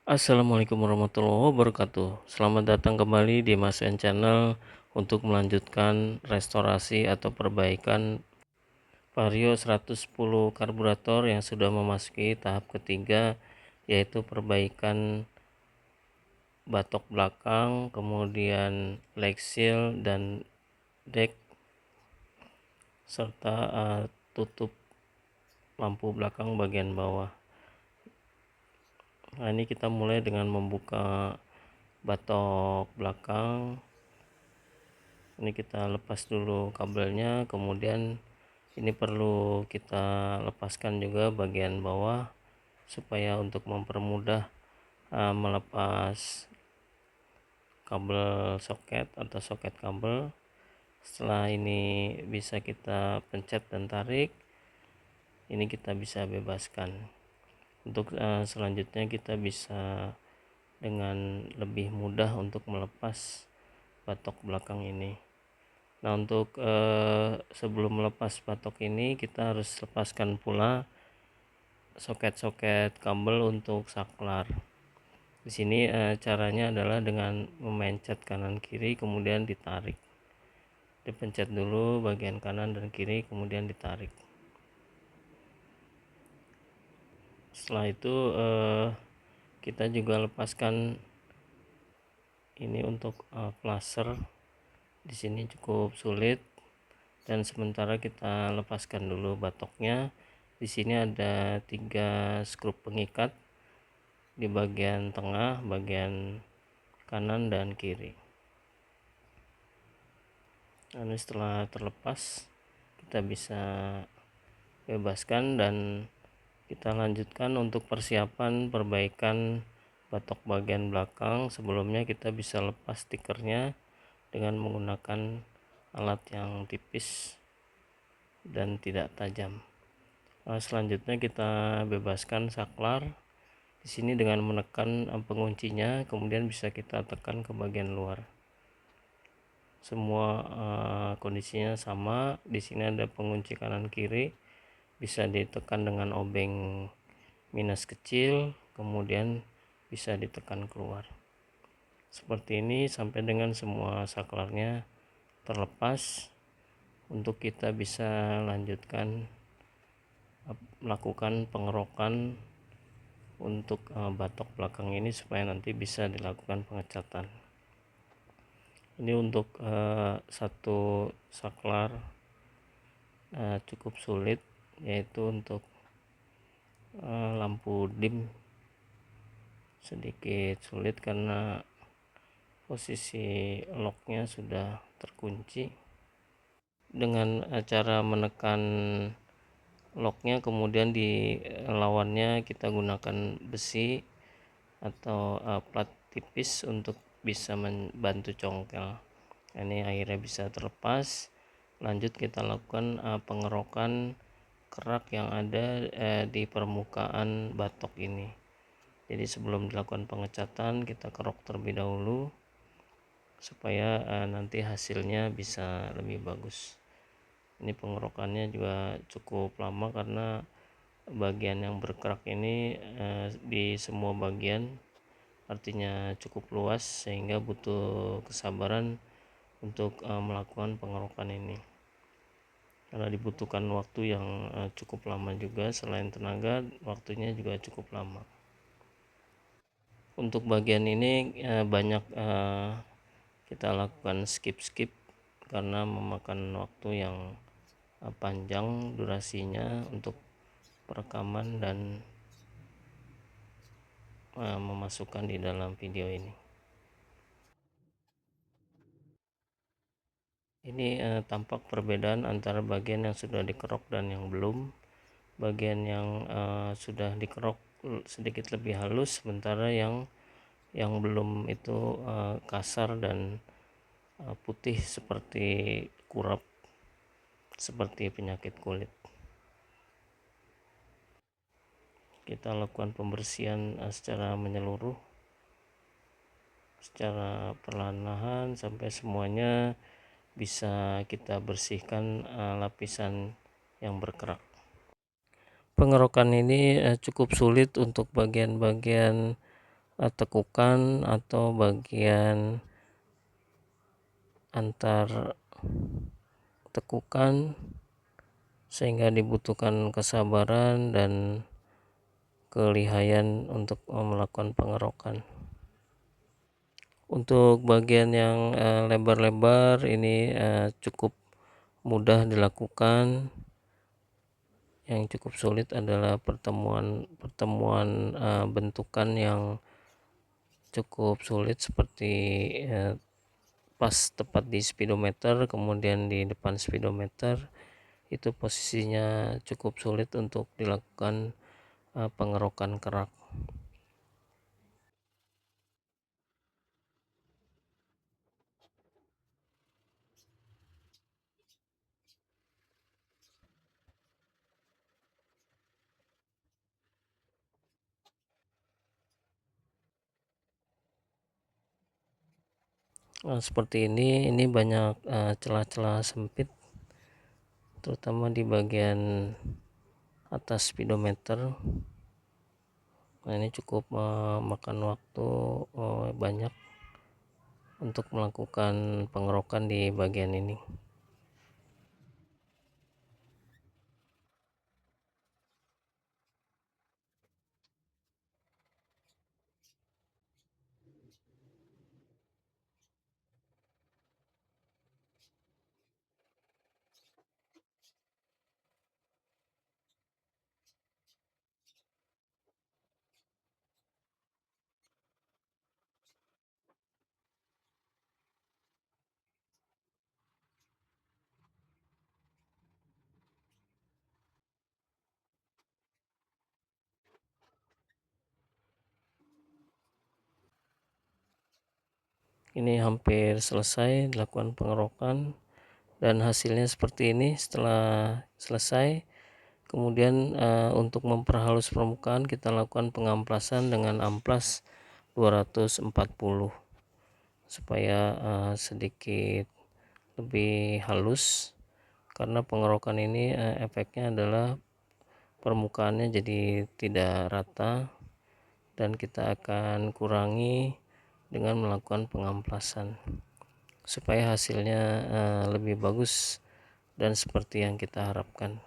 Assalamualaikum warahmatullahi wabarakatuh. Selamat datang kembali di Mas N Channel untuk melanjutkan restorasi atau perbaikan Vario 110 karburator yang sudah memasuki tahap ketiga, yaitu perbaikan batok belakang, kemudian leg seal dan deck, serta tutup lampu belakang bagian bawah. Nah, ini kita mulai dengan membuka batok belakang. Ini kita lepas dulu kabelnya, kemudian ini perlu kita lepaskan juga bagian bawah supaya untuk mempermudah melepas kabel soket atau soket kabel. Setelah ini bisa kita pencet dan tarik, ini kita bisa bebaskan. Untuk selanjutnya kita bisa dengan lebih mudah untuk melepas batok belakang ini. Nah, untuk sebelum melepas batok ini kita harus lepaskan pula soket-soket kabel untuk saklar. Di sini caranya adalah dengan memencet kanan kiri kemudian ditarik. Dipencet dulu bagian kanan dan kiri kemudian ditarik. Setelah itu kita juga lepaskan ini untuk flasher. Di sini cukup sulit dan sementara kita lepaskan dulu batoknya. Di sini ada 3 skrup pengikat di bagian tengah, bagian kanan dan kiri. Nah, setelah terlepas kita bisa bebaskan dan kita lanjutkan untuk persiapan perbaikan batok bagian belakang. Sebelumnya kita bisa lepas stikernya dengan menggunakan alat yang tipis dan tidak tajam. Selanjutnya kita bebaskan saklar. Di sini dengan menekan penguncinya, kemudian bisa kita tekan ke bagian luar. Semua kondisinya sama. Di sini ada pengunci kanan kiri, bisa ditekan dengan obeng minus kecil, kemudian bisa ditekan keluar. Seperti ini sampai dengan semua saklarnya terlepas. Untuk kita bisa lanjutkan melakukan pengerokan untuk batok belakang ini supaya nanti bisa dilakukan pengecatan. Ini untuk satu saklar cukup sulit, yaitu untuk lampu dim sedikit sulit karena posisi locknya sudah terkunci. Dengan cara menekan locknya kemudian di lawannya kita gunakan besi atau plat tipis untuk bisa membantu congkel. Ini akhirnya bisa terlepas. Lanjut kita lakukan pengerokan kerak yang ada di permukaan batok ini. Jadi sebelum dilakukan pengecatan kita kerok terlebih dahulu supaya nanti hasilnya bisa lebih bagus. Ini pengerokannya juga cukup lama karena bagian yang berkerak ini di semua bagian, artinya cukup luas sehingga butuh kesabaran untuk melakukan pengerokan ini karena dibutuhkan waktu yang cukup lama juga. Selain tenaga, waktunya juga cukup lama. Untuk bagian ini banyak kita lakukan skip karena memakan waktu yang panjang durasinya untuk perekaman dan memasukkan di dalam video ini. Ini tampak perbedaan antara bagian yang sudah dikerok dan yang belum. Bagian yang sudah dikerok sedikit lebih halus, sementara yang belum itu kasar dan putih seperti kurap, seperti penyakit kulit. Kita lakukan pembersihan secara menyeluruh, secara perlahan-lahan sampai semuanya bisa kita bersihkan lapisan yang berkerak. Pengerokan ini cukup sulit untuk bagian-bagian tekukan atau bagian antar tekukan, sehingga dibutuhkan kesabaran dan kelihayan untuk melakukan pengerokan. Untuk bagian yang lebar-lebar ini cukup mudah dilakukan. Yang cukup sulit adalah pertemuan bentukan yang cukup sulit, seperti pas tepat di speedometer, kemudian di depan speedometer, itu posisinya cukup sulit untuk dilakukan pengerokan kerak. Seperti ini banyak celah-celah sempit, terutama di bagian atas speedometer. Nah, ini cukup memakan waktu banyak untuk melakukan pengerokan di bagian ini. Ini hampir selesai dilakukan pengerokan, dan hasilnya seperti ini setelah selesai. Kemudian untuk memperhalus permukaan, kita lakukan pengamplasan dengan amplas 240 supaya sedikit lebih halus, karena pengerokan ini efeknya adalah permukaannya jadi tidak rata, dan kita akan kurangi dengan melakukan pengamplasan supaya hasilnya lebih bagus dan seperti yang kita harapkan.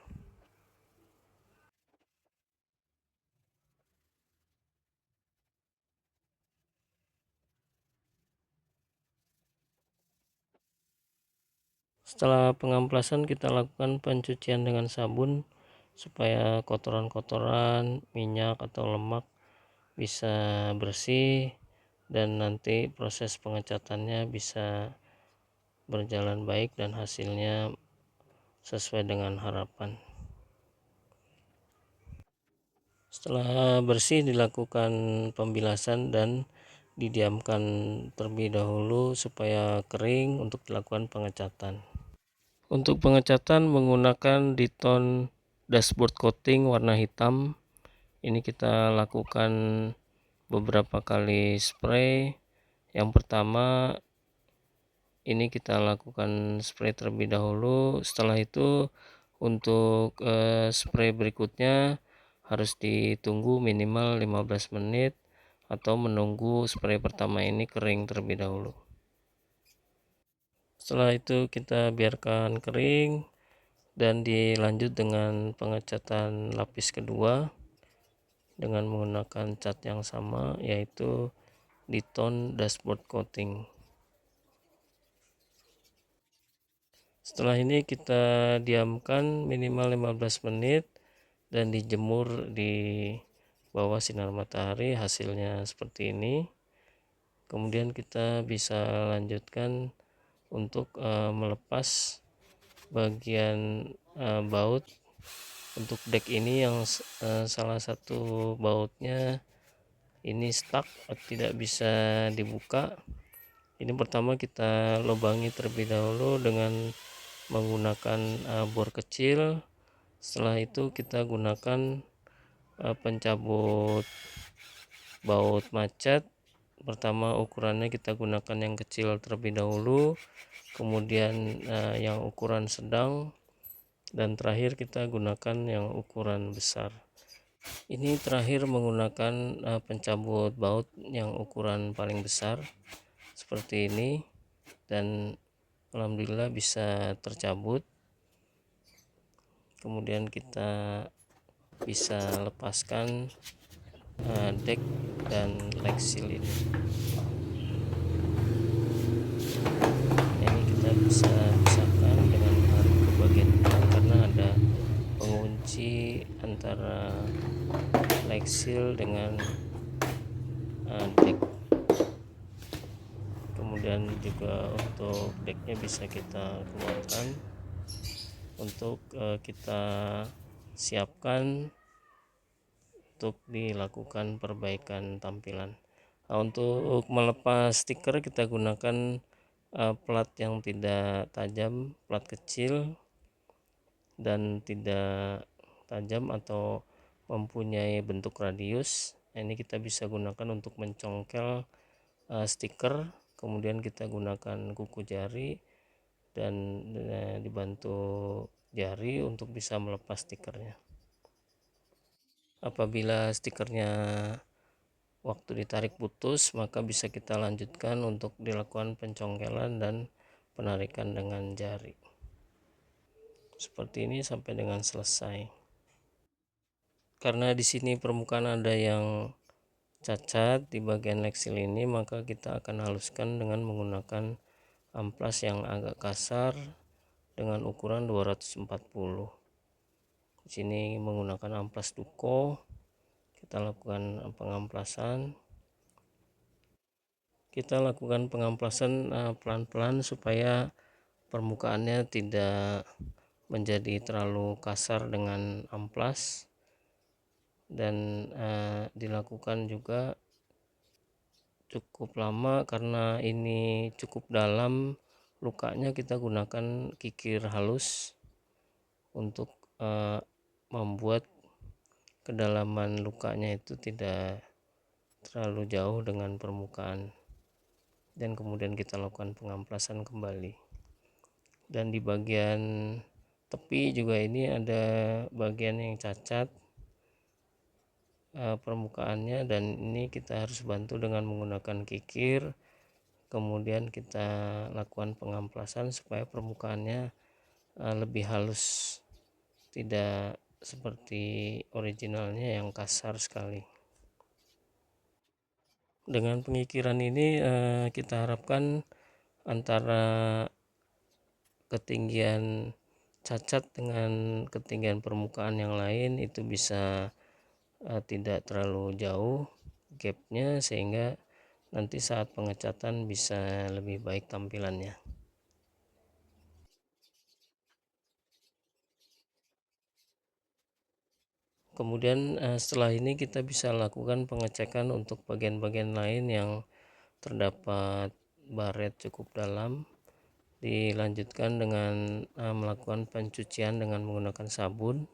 Setelah pengamplasan, kita lakukan pencucian dengan sabun supaya kotoran-kotoran, minyak atau lemak bisa bersih, dan nanti proses pengecatannya bisa berjalan baik dan hasilnya sesuai dengan harapan. Setelah bersih, dilakukan pembilasan dan didiamkan terlebih dahulu supaya kering untuk dilakukan pengecatan. Untuk pengecatan menggunakan Diton dashboard coating warna hitam. Ini kita lakukan beberapa kali spray. Yang pertama ini kita lakukan spray terlebih dahulu. Setelah itu untuk spray berikutnya harus ditunggu minimal 15 menit atau menunggu spray pertama ini kering terlebih dahulu. Setelah itu kita biarkan kering dan dilanjut dengan pengecatan lapis kedua dengan menggunakan cat yang sama, yaitu Diton dashboard coating. Setelah ini kita diamkan minimal 15 menit dan dijemur di bawah sinar matahari. Hasilnya seperti ini. Kemudian kita bisa lanjutkan untuk melepas bagian baut. Untuk deck ini yang salah satu bautnya ini stuck, tidak bisa dibuka. Ini pertama kita lubangi terlebih dahulu dengan menggunakan bor kecil. Setelah itu kita gunakan pencabut baut macet. Pertama ukurannya kita gunakan yang kecil terlebih dahulu, kemudian yang ukuran sedang, dan terakhir kita gunakan yang ukuran besar. Ini terakhir menggunakan pencabut baut yang ukuran paling besar seperti ini, dan alhamdulillah bisa tercabut. Kemudian kita bisa lepaskan deck dan leg seal ini. Ini kita bisa pisahkan dengan menarik ke bagian depan karena ada pengunci antara leg seal dengan deck. Kemudian juga untuk decknya bisa kita keluarkan untuk kita siapkan untuk dilakukan perbaikan tampilan. Nah, untuk melepas stiker kita gunakan plat yang tidak tajam, plat kecil dan tidak tajam atau mempunyai bentuk radius. Ini kita bisa gunakan untuk mencongkel stiker. Kemudian kita gunakan kuku jari dan dibantu jari untuk bisa melepas stikernya. Apabila stikernya waktu ditarik putus, maka bisa kita lanjutkan untuk dilakukan pencongkelan dan penarikan dengan jari seperti ini sampai dengan selesai. Karena di sini permukaan ada yang cacat di bagian leg seal ini, maka kita akan haluskan dengan menggunakan amplas yang agak kasar dengan ukuran 240. Di sini menggunakan amplas Duko. Kita lakukan pengamplasan. Kita lakukan pengamplasan pelan-pelan supaya permukaannya tidak menjadi terlalu kasar dengan amplas, dan dilakukan juga cukup lama karena ini cukup dalam lukanya. Kita gunakan kikir halus untuk membuat kedalaman lukanya itu tidak terlalu jauh dengan permukaan, dan kemudian kita lakukan pengamplasan kembali. Dan di bagian tepi juga ini ada bagian yang cacat permukaannya, dan ini kita harus bantu dengan menggunakan kikir. Kemudian kita lakukan pengamplasan supaya permukaannya lebih halus, tidak seperti originalnya yang kasar sekali. Dengan pengikiran ini kita harapkan antara ketinggian cacat dengan ketinggian permukaan yang lain itu bisa tidak terlalu jauh gapnya, sehingga nanti saat pengecatan bisa lebih baik tampilannya. Kemudian setelah ini kita bisa lakukan pengecekan untuk bagian-bagian lain yang terdapat baret cukup dalam. Dilanjutkan dengan melakukan pencucian dengan menggunakan sabun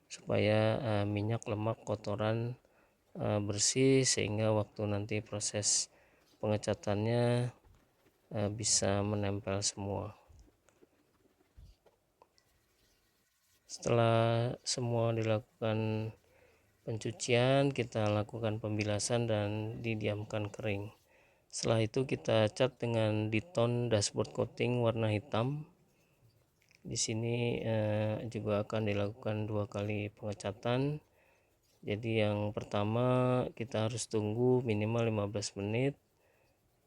supaya minyak, lemak, kotoran bersih, sehingga waktu nanti proses pengecatannya bisa menempel semua. Setelah semua dilakukan pencucian, kita lakukan pembilasan dan didiamkan kering. Setelah itu kita cat dengan ditone dashboard coating warna hitam. Di sini juga akan dilakukan 2 kali pengecatan. Jadi yang pertama kita harus tunggu minimal 15 menit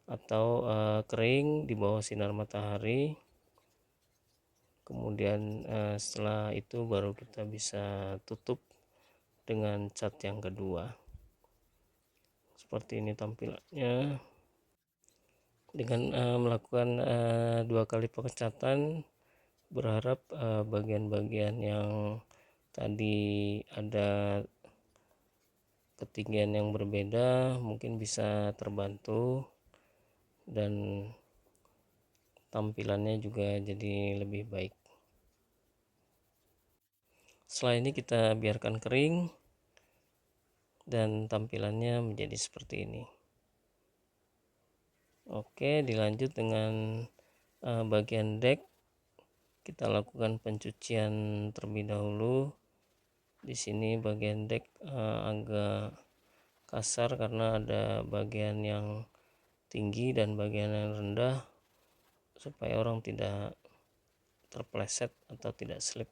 atau kering di bawah sinar matahari. Kemudian setelah itu baru kita bisa tutup dengan cat yang kedua. Seperti ini tampilannya. Dengan melakukan 2 kali pengecatan, berharap bagian-bagian yang tadi ada ketinggian yang berbeda mungkin bisa terbantu, dan tampilannya juga jadi lebih baik. Setelah ini kita biarkan kering dan tampilannya menjadi seperti ini. Oke, dilanjut dengan bagian deck. Kita lakukan pencucian terlebih dahulu Di sini bagian deck agak kasar karena ada bagian yang tinggi dan bagian yang rendah, supaya orang tidak terpleset atau tidak slip.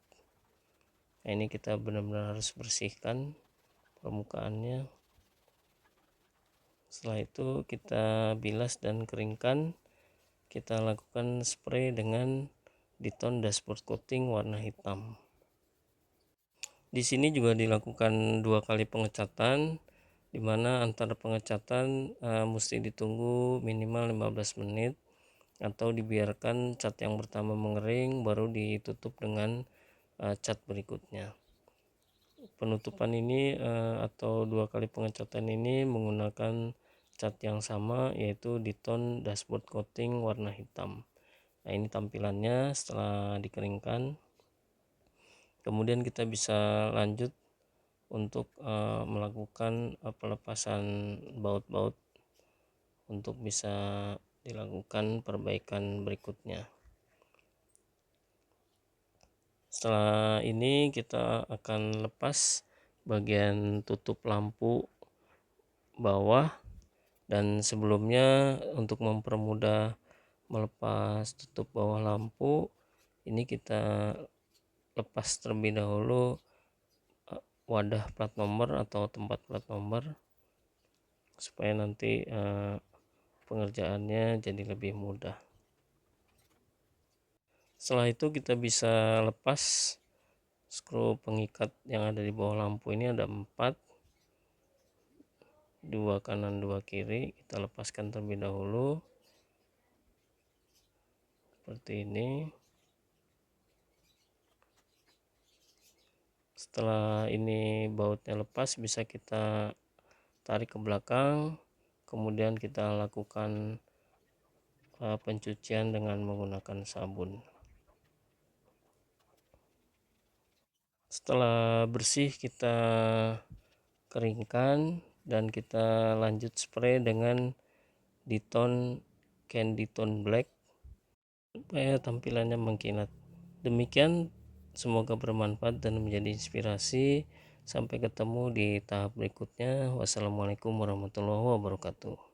Nah, ini kita benar-benar harus bersihkan permukaannya. Setelah itu kita bilas dan keringkan. Kita lakukan spray dengan Diton dashboard coating warna hitam. Di sini juga dilakukan 2 kali pengecatan, di mana antara pengecatan mesti ditunggu minimal 15 menit atau dibiarkan cat yang pertama mengering baru ditutup dengan cat berikutnya. Penutupan ini atau 2 kali pengecatan ini menggunakan cat yang sama, yaitu Diton dashboard coating warna hitam. Nah, ini tampilannya setelah dikeringkan. Kemudian kita bisa lanjut untuk melakukan pelepasan baut-baut untuk bisa dilakukan perbaikan berikutnya. Setelah ini kita akan lepas bagian tutup lampu bawah, dan sebelumnya untuk mempermudah melepas tutup bawah lampu ini kita lepas terlebih dahulu wadah plat nomor atau tempat plat nomor, supaya nanti pengerjaannya jadi lebih mudah. Setelah itu kita bisa lepas skru pengikat yang ada di bawah lampu. Ini ada 4, 2 kanan 2 kiri. Kita lepaskan terlebih dahulu seperti ini. Setelah ini bautnya lepas, bisa kita tarik ke belakang, kemudian kita lakukan pencucian dengan menggunakan sabun. Setelah bersih kita keringkan dan kita lanjut spray dengan Diton Candy Tone Black supaya tampilannya mengkilat. Demikian, semoga bermanfaat dan menjadi inspirasi. Sampai ketemu di tahap berikutnya. Wassalamualaikum warahmatullahi wabarakatuh.